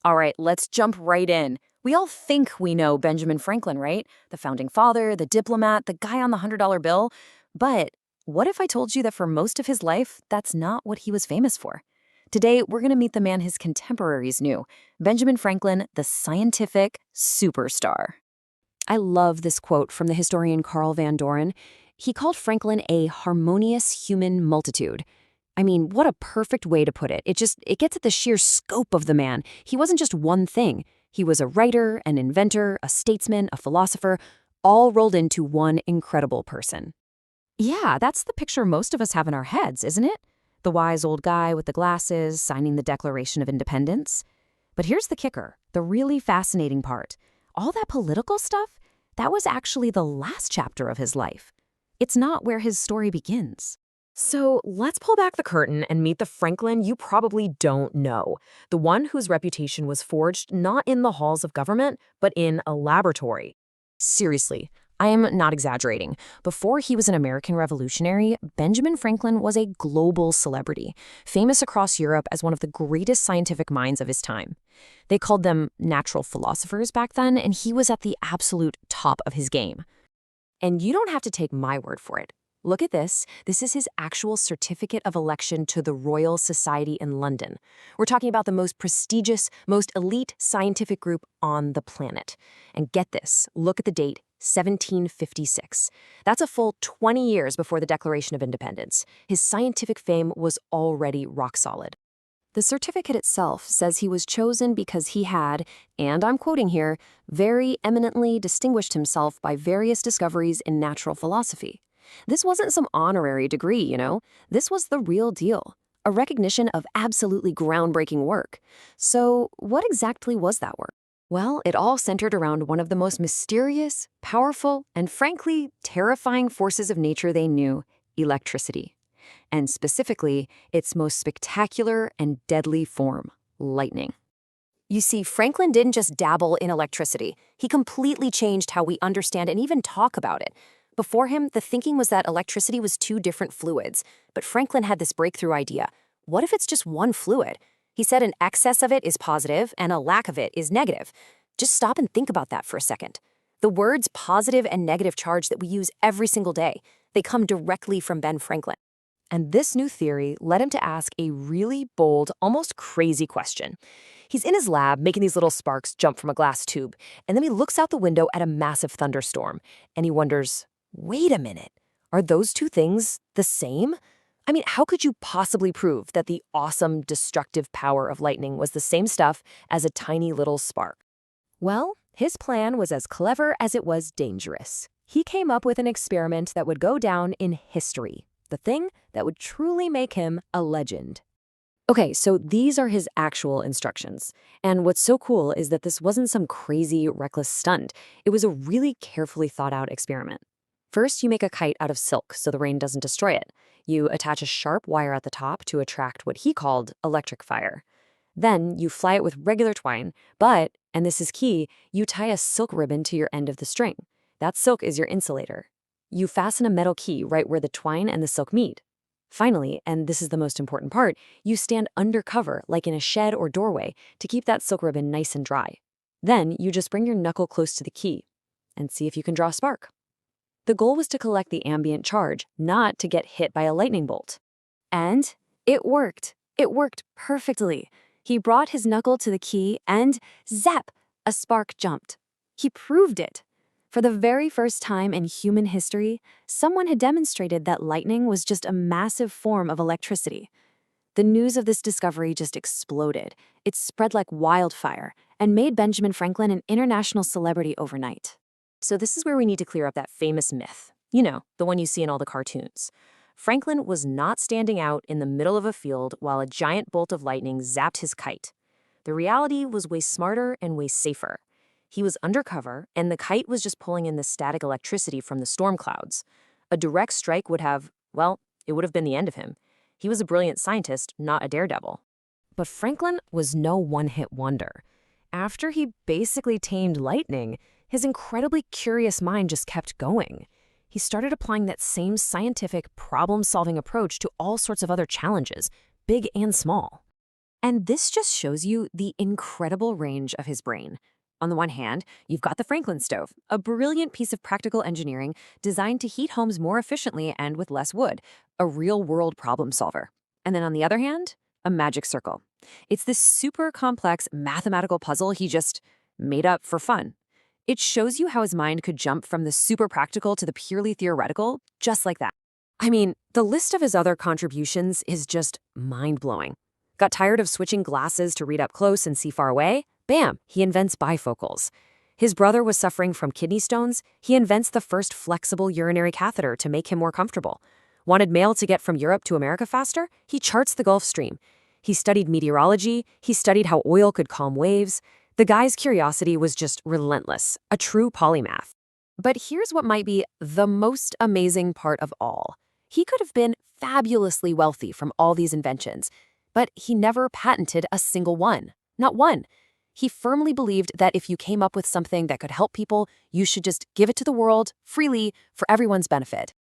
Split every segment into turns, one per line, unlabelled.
All right, let's jump right in. We all think we know Benjamin Franklin, right? The founding father, the diplomat, the guy on the $100 bill. But what if I told you that for most of his life, that's not what he was famous for? Today, we're going to meet the man his contemporaries knew, Benjamin Franklin, the scientific superstar. I love this quote from the historian Carl Van Doren. He called Franklin a harmonious human multitude. I mean, what a perfect way to put it. It gets at the sheer scope of the man. He wasn't just one thing. He was a writer, an inventor, a statesman, a philosopher, all rolled into one incredible person. Yeah, that's the picture most of us have in our heads, isn't it? The wise old guy with the glasses signing the Declaration of Independence. But here's the kicker, the really fascinating part. All that political stuff, that was actually the last chapter of his life. It's not where his story begins. So let's pull back the curtain and meet the Franklin you probably don't know, the one whose reputation was forged not in the halls of government, but in a laboratory. Seriously, I am not exaggerating. Before he was an American revolutionary, Benjamin Franklin was a global celebrity, famous across Europe as one of the greatest scientific minds of his time. They called them natural philosophers back then, and he was at the absolute top of his game. And you don't have to take my word for it. Look at this. This is his actual certificate of election to the Royal Society in London. We're talking about the most prestigious, most elite scientific group on the planet. And get this, look at the date, 1756. That's a full 20 years before the Declaration of Independence. His scientific fame was already rock solid. The certificate itself says he was chosen because he had, and I'm quoting here, very eminently distinguished himself by various discoveries in natural philosophy. This wasn't some honorary degree, you know. This was the real deal, a recognition of absolutely groundbreaking work. So what exactly was that work? Well, it all centered around one of the most mysterious, powerful, and frankly, terrifying forces of nature they knew, electricity. And specifically, its most spectacular and deadly form, lightning. You see, Franklin didn't just dabble in electricity. He completely changed how we understand and even talk about it. Before him, the thinking was that electricity was two different fluids, but Franklin had this breakthrough idea. What if it's just one fluid? He said an excess of it is positive and a lack of it is negative. Just stop and think about that for a second. The words positive and negative charge that we use every single day, they come directly from Ben Franklin. And this new theory led him to ask a really bold, almost crazy question. He's in his lab making these little sparks jump from a glass tube, and then he looks out the window at a massive thunderstorm, and he wonders, wait a minute, are those two things the same? I mean, how could you possibly prove that the awesome, destructive power of lightning was the same stuff as a tiny little spark? Well, his plan was as clever as it was dangerous. He came up with an experiment that would go down in history, the thing that would truly make him a legend. Okay, so these are his actual instructions. And what's so cool is that this wasn't some crazy, reckless stunt. It was a really carefully thought out experiment. First, you make a kite out of silk so the rain doesn't destroy it. You attach a sharp wire at the top to attract what he called electric fire. Then you fly it with regular twine, but, and this is key, you tie a silk ribbon to your end of the string. That silk is your insulator. You fasten a metal key right where the twine and the silk meet. Finally, and this is the most important part, you stand under cover, like in a shed or doorway, to keep that silk ribbon nice and dry. Then you just bring your knuckle close to the key and see if you can draw a spark. The goal was to collect the ambient charge, not to get hit by a lightning bolt. And it worked. It worked perfectly. He brought his knuckle to the key and, zap, a spark jumped. He proved it. For the very first time in human history, someone had demonstrated that lightning was just a massive form of electricity. The news of this discovery just exploded. It spread like wildfire and made Benjamin Franklin an international celebrity overnight. So this is where we need to clear up that famous myth. You know, the one you see in all the cartoons. Franklin was not standing out in the middle of a field while a giant bolt of lightning zapped his kite. The reality was way smarter and way safer. He was undercover, and the kite was just pulling in the static electricity from the storm clouds. A direct strike would have, well, it would have been the end of him. He was a brilliant scientist, not a daredevil. But Franklin was no one-hit wonder. After he basically tamed lightning, his incredibly curious mind just kept going. He started applying that same scientific, problem-solving approach to all sorts of other challenges, big and small.
And this just shows you the incredible range of his brain. On the one hand, you've got the Franklin stove, a brilliant piece of practical engineering designed to heat homes more efficiently and with less wood, a real-world problem solver. And then on the other hand, a magic circle. It's this super complex mathematical puzzle he just made up for fun. It shows you how his mind could jump from the super practical to the purely theoretical, just like that. I mean, the list of his other contributions is just mind-blowing. Got tired of switching glasses to read up close and see far away? Bam, he invents bifocals. His brother was suffering from kidney stones. He invents the first flexible urinary catheter to make him more comfortable. Wanted mail to get from Europe to America faster? He charts the Gulf Stream. He studied meteorology. He studied how oil could calm waves. The guy's curiosity was just relentless, a true polymath. But here's what might be the most amazing part of all. He could have been fabulously wealthy from all these inventions, but he never patented a single one. Not one. He firmly believed that if you came up with something that could help people, you should just give it to the world freely for everyone's benefit.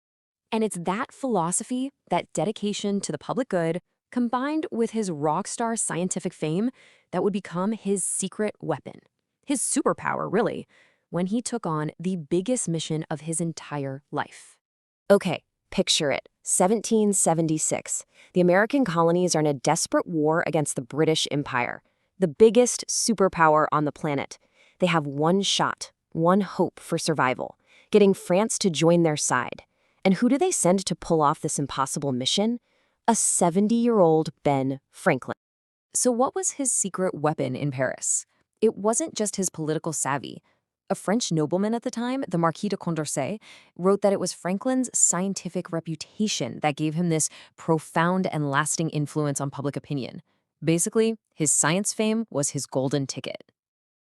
And it's that philosophy, that dedication to the public good, combined with his rockstar scientific fame, that would become his secret weapon. His superpower, really, when he took on the biggest mission of his entire life. Okay, picture it. 1776. The American colonies are in a desperate war against the British Empire, the biggest superpower on the planet. They have one shot, one hope for survival, getting France to join their side. And who do they send to pull off this impossible mission? A 70-year-old Ben Franklin. So what was his secret weapon in Paris? It wasn't just his political savvy. A French nobleman at the time, the Marquis de Condorcet, wrote that it was Franklin's scientific reputation that gave him this profound and lasting influence on public opinion. Basically, his science fame was his golden ticket.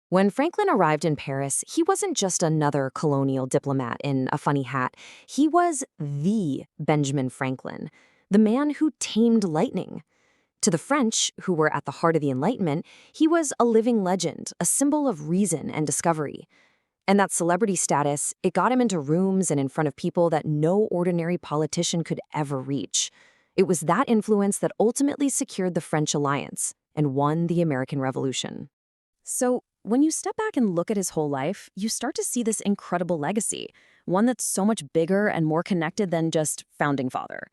When Franklin arrived in Paris, he wasn't just another colonial diplomat in a funny hat. He was the Benjamin Franklin, the man who tamed lightning. To the French, who were at the heart of the Enlightenment, he was a living legend, a symbol of reason and discovery. And that celebrity status, it got him into rooms and in front of people that no ordinary politician could ever reach. It was that influence that ultimately secured the French alliance and won the American Revolution. So, when you step back and look at his whole life, you start to see this incredible legacy, one that's so much bigger and more connected than just founding father.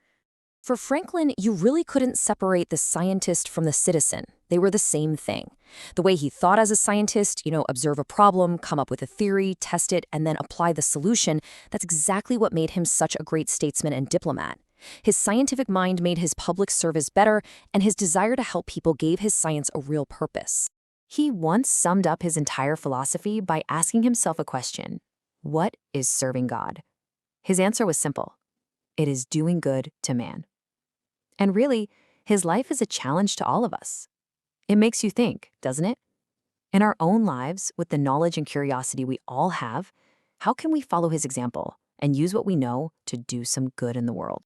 For Franklin, you really couldn't separate the scientist from the citizen. They were the same thing. The way he thought as a scientist, observe a problem, come up with a theory, test it, and then apply the solution, that's exactly what made him such a great statesman and diplomat. His scientific mind made his public service better, and his desire to help people gave his science a real purpose. He once summed up his entire philosophy by asking himself a question: what is serving God? His answer was simple: it is doing good to man. And really, his life is a challenge to all of us. It makes you think, doesn't it? In our own lives, with the knowledge and curiosity we all have, how can we follow his example and use what we know to do some good in the world?